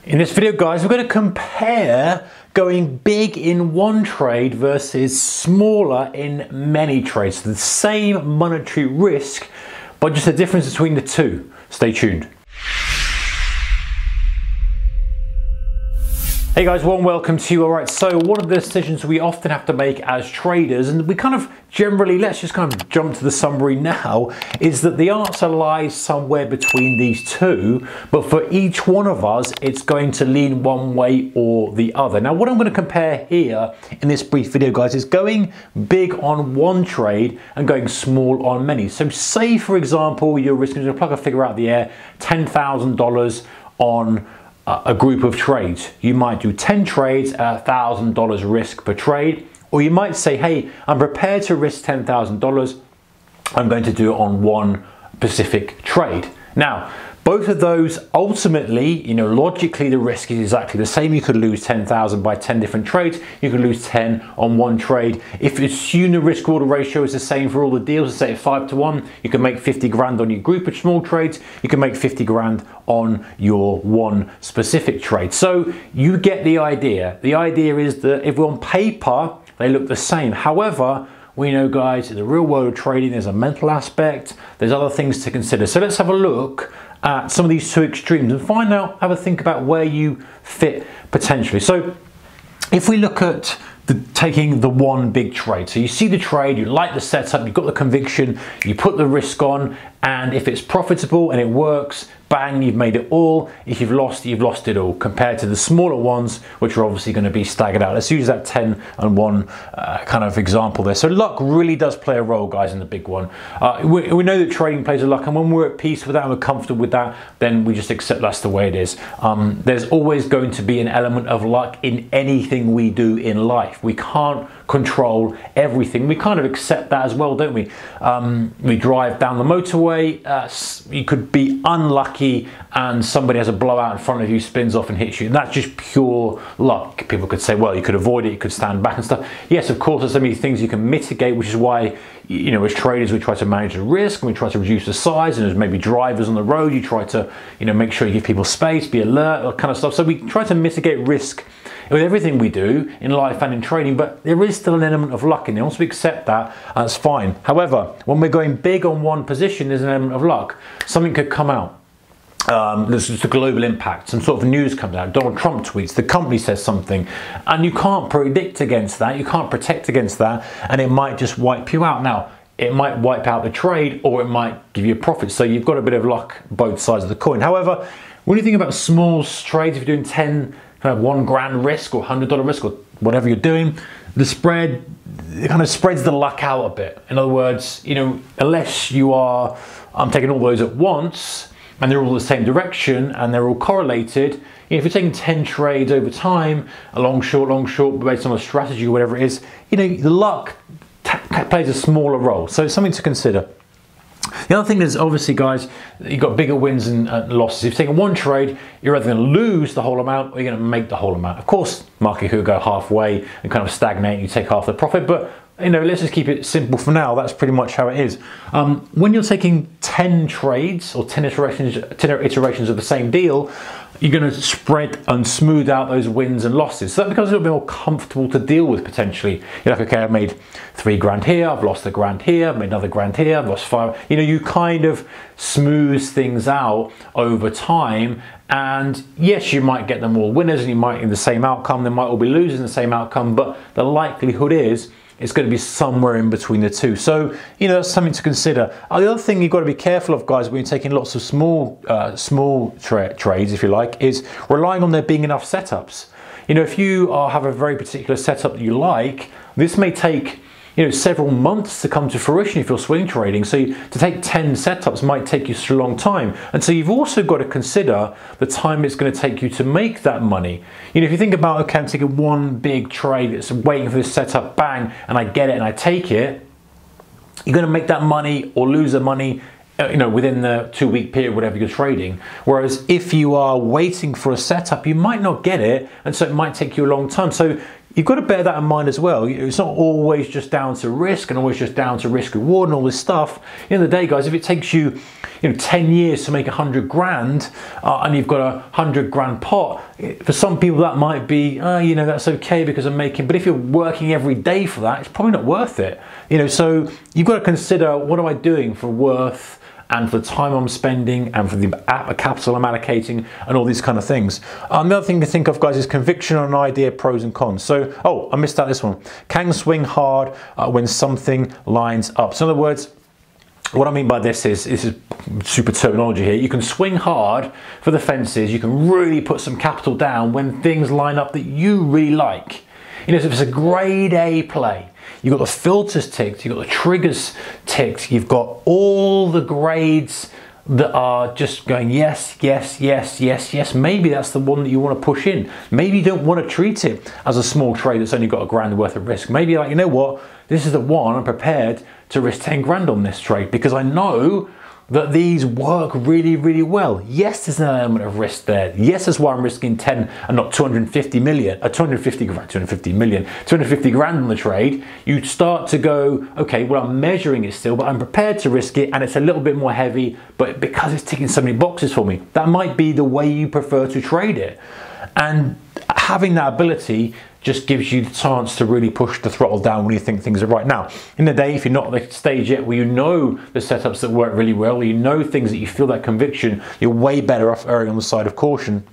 In this video, guys, we're going to compare going big in one trade versus smaller in many trades. So the same monetary risk, but just the difference between the two. Stay tuned. Hey guys, warm welcome to you. All right, so one of the decisions we often have to make as traders, and we kind of generally, let's just kind of jump to the summary now, is that the answer lies somewhere between these two, but for each one of us, it's going to lean one way or the other. Now, what I'm going to compare here in this brief video, guys, is going big on one trade and going small on many. So say, for example, you're risking, to plug a figure out of the air, $10,000 on a group of trades. You might do 10 trades at $1,000 risk per trade, or you might say, hey, I'm prepared to risk $10,000. I'm going to do it on one specific trade. Now, both of those ultimately, logically the risk is exactly the same. You could lose 10,000 by 10 different trades. You could lose 10 on one trade. If you assume the risk reward ratio is the same for all the deals, say at 5 to 1, you can make 50 grand on your group of small trades. You can make 50 grand on your one specific trade. So you get the idea. The idea is that if on paper, they look the same. However, we know, guys, in the real world of trading, there's a mental aspect, there's other things to consider. So let's have a look at some of these two extremes and find out, have a think about where you fit potentially. So if we look at taking the one big trade, so you see the trade, you like the setup, you've got the conviction, you put the risk on, and if it's profitable and it works, bang, you've made it all. If you've lost it all, compared to the smaller ones, which are obviously going to be staggered out. Let's use that 10 and 1 kind of example there. So luck really does play a role, guys, in the big one. We know that trading plays a luck, and when we're at peace with that and we're comfortable with that, then we just accept that's the way it is. There's always going to be an element of luck in anything we do in life. We can't control everything. We kind of accept that as well, don't we? We drive down the motorway, you could be unlucky and somebody has a blowout in front of you, spins off and hits you, and that's just pure luck. People could say, well, you could avoid it, you could stand back and stuff. Yes, of course, there's so many things you can mitigate, which is why, as traders, we try to manage the risk and we try to reduce the size, and there's maybe drivers on the road, you try to, make sure you give people space, be alert, that kind of stuff. So we try to mitigate risk with everything we do in life and in trading, but there is still an element of luck in there. Once we accept that, that's fine. However, when we're going big on one position, there's an element of luck. Something could come out. There's just a global impact, some sort of news comes out, Donald Trump tweets, the company says something, and you can't predict against that, you can't protect against that, and it might just wipe you out. Now, it might wipe out the trade, or it might give you a profit, so you've got a bit of luck both sides of the coin. However, when you think about small trades, if you're doing 10, kind of $1 grand risk or $100 risk or whatever you're doing, the spread, it kind of spreads the luck out a bit. In other words, unless you are taking all those at once, and they're all the same direction and they're all correlated, if you're taking 10 trades over time, a long short, based on a strategy or whatever it is, the luck plays a smaller role. So it's something to consider. The other thing is, obviously, guys, you've got bigger wins and losses. If you're taking one trade, you're either going to lose the whole amount or you're going to make the whole amount. Of course, market could go halfway and kind of stagnate and you take half the profit, but let's just keep it simple for now. That's pretty much how it is. When you're taking 10 trades or 10 iterations of the same deal, you're going to spread and smooth out those wins and losses. So that becomes a little bit more comfortable to deal with potentially. You're like, okay, I've made 3 grand here, I've lost a grand here, I've made another grand here, I've lost 5. You kind of smooth things out over time. And yes, you might get them all winners and you might in the same outcome, they might all be losers in the same outcome, but the likelihood is it's going to be somewhere in between the two. So, that's something to consider. The other thing you've got to be careful of, guys, when you're taking lots of small trades, if you like, is relying on there being enough setups. If you have a very particular setup that you like, this may take several months to come to fruition if you're swing trading. So to take 10 setups might take you such a long time. And so you've also got to consider the time it's going to take you to make that money. If you think about, okay, I'm taking one big trade, it's waiting for this setup, bang, and I get it and I take it, you're going to make that money or lose the money within the 2-week period, whatever you're trading. Whereas if you are waiting for a setup, you might not get it, and so it might take you a long time. So you've got to bear that in mind as well. It's not always just down to risk and always just down to risk reward and all this stuff. At the end of the day, guys, if it takes you 10 years to make 100 grand and you've got a 100 grand pot, for some people that might be, that's okay because I'm making, but if you're working every day for that, it's probably not worth it. So you've got to consider, what am I doing for worth and for the time I'm spending and for the capital I'm allocating and all these kind of things. Another thing to think of, guys, is conviction on an idea, pros and cons. So, I missed out this one. Can swing hard when something lines up. So in other words, what I mean by this is super terminology here. You can swing hard for the fences. You can really put some capital down when things line up that you really like. So if it's a grade A play, you've got the filters ticked, you've got the triggers ticked, you've got all the grades that are just going yes, yes, yes, yes, yes. Maybe that's the one that you want to push in. Maybe you don't want to treat it as a small trade that's only got a grand worth of risk. Maybe you're like, you know what, this is the one I'm prepared to risk 10 grand on this trade because I know that these work really, really well. Yes, there's an element of risk there. Yes, that's why I'm risking 10 and not 250 grand on the trade. You start to go, okay, well, I'm measuring it still, but I'm prepared to risk it, and it's a little bit more heavy, but because it's ticking so many boxes for me, that might be the way you prefer to trade it. And having that ability just gives you the chance to really push the throttle down when you think things are right. Now, in the day, if you're not at the stage yet where you know the setups that work really well, you know things that you feel that conviction, you're way better off erring on the side of caution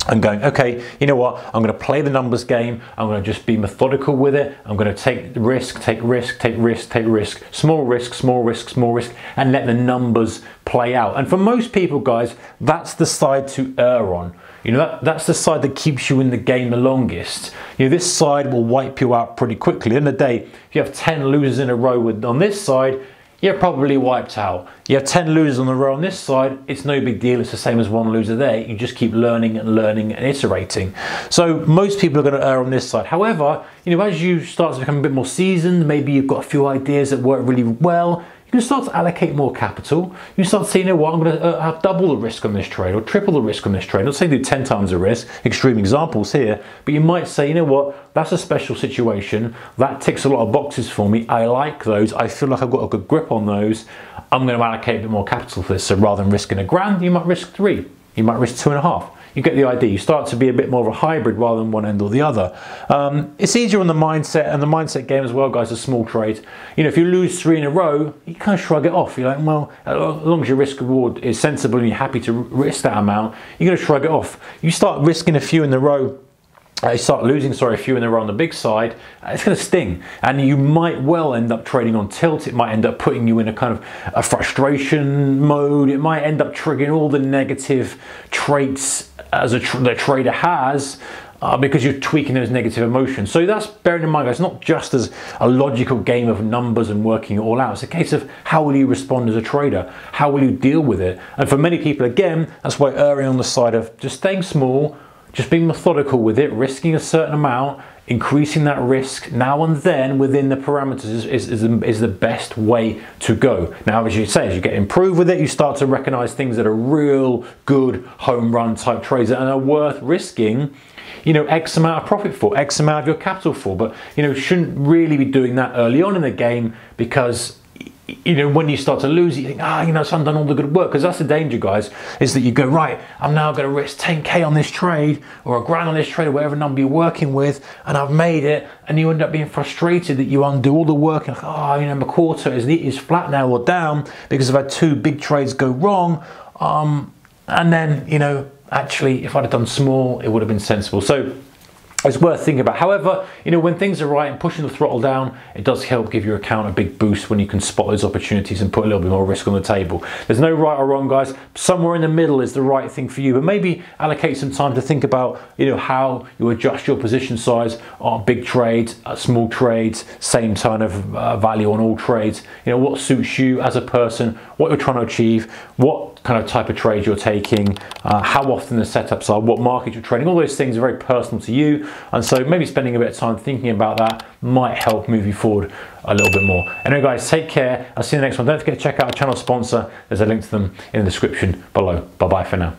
and going, okay, you know what, I'm going to play the numbers game, I'm going to just be methodical with it, I'm going to take risk, take risk, take risk, take risk, small risk, small risk, small risk, and let the numbers play out. And for most people, guys, that's the side to err on. That's the side that keeps you in the game the longest. This side will wipe you out pretty quickly. In the day, if you have 10 losers in a row on this side, you're probably wiped out. You have 10 losers on the row on this side, it's no big deal. It's the same as one loser there. You just keep learning and learning and iterating. So most people are going to err on this side. However, as you start to become a bit more seasoned, maybe you've got a few ideas that work really well, you can start to allocate more capital. You start to say, you know what, I'm going to have double the risk on this trade or triple the risk on this trade. Not saying do 10 times the risk, extreme examples here, but you might say, you know what, that's a special situation. That ticks a lot of boxes for me. I like those. I feel like I've got a good grip on those. I'm going to allocate a bit more capital for this. So rather than risking a grand, you might risk 3. You might risk 2.5. You get the idea. You start to be a bit more of a hybrid rather than one end or the other. It's easier on the mindset, and the mindset game as well, guys, a small trade. If you lose 3 in a row, you kind of shrug it off. You're like, well, as long as your risk reward is sensible and you're happy to risk that amount, you're going to shrug it off. You start risking a few in the row, you start losing, a few in the row on the big side, it's going to sting. And you might well end up trading on tilt. It might end up putting you in a kind of a frustration mode. It might end up triggering all the negative traits as the trader has because you're tweaking those negative emotions. So that's bearing in mind, guys, not just as a logical game of numbers and working it all out. It's a case of how will you respond as a trader? How will you deal with it? And for many people, again, that's why erring on the side of just staying small, just being methodical with it, risking a certain amount, increasing that risk now and then within the parameters is the best way to go. Now, as you say, as you get improved with it, you start to recognize things that are real good home run type trades and are worth risking, X amount of profit for, X amount of your capital for. But, shouldn't really be doing that early on in the game because when you start to lose, you think, so I've done all the good work. Because that's the danger, guys, is that you go, right, I'm now going to risk 10K on this trade or a grand on this trade or whatever number you're working with, and I've made it, and you end up being frustrated that you undo all the work and my quarter is flat now or down because I've had 2 big trades go wrong. And then, actually, if I'd have done small, it would have been sensible. So it's worth thinking about. However, when things are right and pushing the throttle down, it does help give your account a big boost when you can spot those opportunities and put a little bit more risk on the table. There's no right or wrong, guys. Somewhere in the middle is the right thing for you, but maybe allocate some time to think about, how you adjust your position size on big trades, small trades, same kind of value on all trades. What suits you as a person, what you're trying to achieve, what kind of type of trade you're taking, how often the setups are, what market you're trading. All those things are very personal to you, and so maybe spending a bit of time thinking about that might help move you forward a little bit more. Anyway, guys, take care. I'll see you in the next one. Don't forget to check out our channel sponsor. There's a link to them in the description below. Bye bye for now.